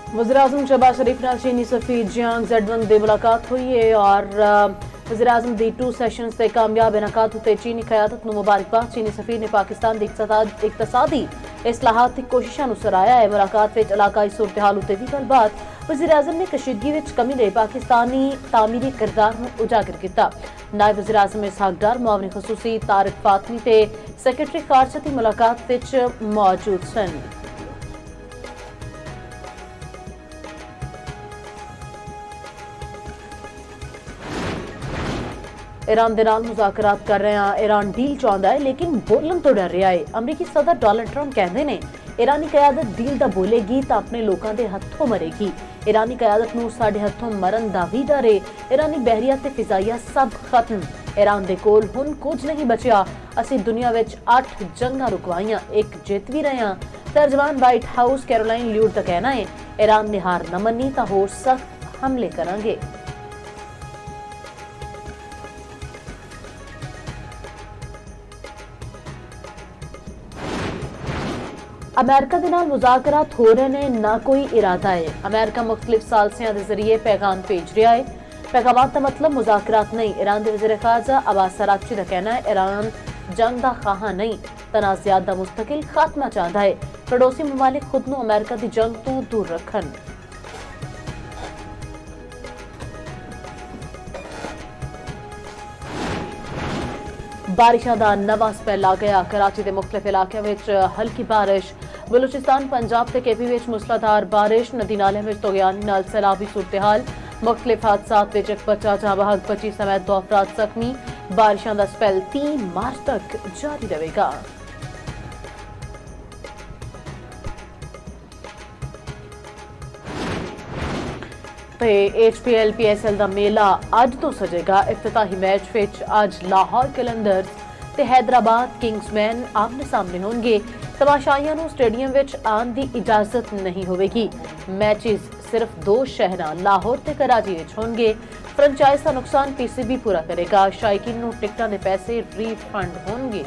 वज़ीर-ए-आज़म शहबाज शरीफ नाल चीनी सफ़ीर जियांग ज़ेड1 की मुलाकात हुई है और वज़ीर-ए-आज़म दी 2 सैशनस के कामयाब इनाकात उत्ते चीनी क़यादत नूं मुबारकबाद। चीनी सफ़ीर ने पाकिस्तान दी इक़्तिसादी इस्लाहात दी कोशिशां नूं सराहया है। मुलाकात विच इलाकाई सूरत हाल उत्ते भी गलबात। वज़ीर-ए-आज़म ने कशीदगी विच कमी दे पाकिस्तानी तामीरी किरदार नूं उजागर किया। नायब वज़ीर-ए-आज़म इसहाक डार, मुआविन खसूसी तारिक फातमी ते सैकटरी खारजा दी मुलाकात विच मौजूद सन। ईरान दे नाल मुज़ाकरात कर रहे हैं। ईरान डील चाहता है लेकिन बोलन तो डर रहा है। अमरीकी सदर डोनाल्ड ट्रंप कहते हैं ईरानी क़यादत डील दा बोलेगी तो अपने लोगों के हथों मरेगी। ईरानी क़यादत नूं साडे हथों मरन दा भी डर है। ईरानी बहरिया ते फिजाइया सब खत्म। ईरान दे कोल हुण कुछ नहीं बचिया। असीं दुनिया विच 8 जंगां रुकवाइयां, एक जित भी रहे हैं। तर्जमान व्हाइट हाउस कैरोलाइन ल्यूड का कहना है ईरान ने हार न मनी तो होर सख्त हमले करांगे। अमेरिका दे नाल मुज़ाकरात हो रहे ने, ना कोई इरादा है। अमेरिका मुख्तलिफ सालसियां दे जरिए पैगाम भेज रहा है। पैगामात का मतलब मुज़ाकरात नहीं। ईरान के वज़ीर ख़ारजा अब्बास अराग़ची का कहना है ईरान जंग का खाहा नहीं, तनाज़ात का मुस्तकिल खात्मा चाहता है। पड़ोसी ममालिक खुद नूं अमेरिका की जंग तो दूर रखन। बारिशां दा नवां स्पैल आ गया। कराची के मुख्तलिफ इलाकों में हल्की बारिश। बलूचिस्तान पंजाब ते केपी में मूसलाधार बारिश। नदी नाले में तोगयानी नाल सैलाबी सूरत हाल। मुख्तलिफ हादसात में एक बच्चा जाँ बहक, बची समेत 2 अफराद जख्मी। बारिशां दा स्पैल 3 मार्च तक जारी रहेगा। HPL PSL का मेला अज तो सजेगा। इफ्तिताही मैच विच अज लाहौर कलंदर्स ते हैदराबाद किंग्समैन आमने सामने होंगे। तमाशाइयां नूं स्टेडियम विच आन की इजाजत नहीं होगी। मैचेस सिर्फ 2 शहरां लाहौर ते कराची विच होंगे। फ्रेंचाइज का नुकसान PCB पूरा करेगा। शायकीन नूं टिकटां दे पैसे रीफंड होंगे।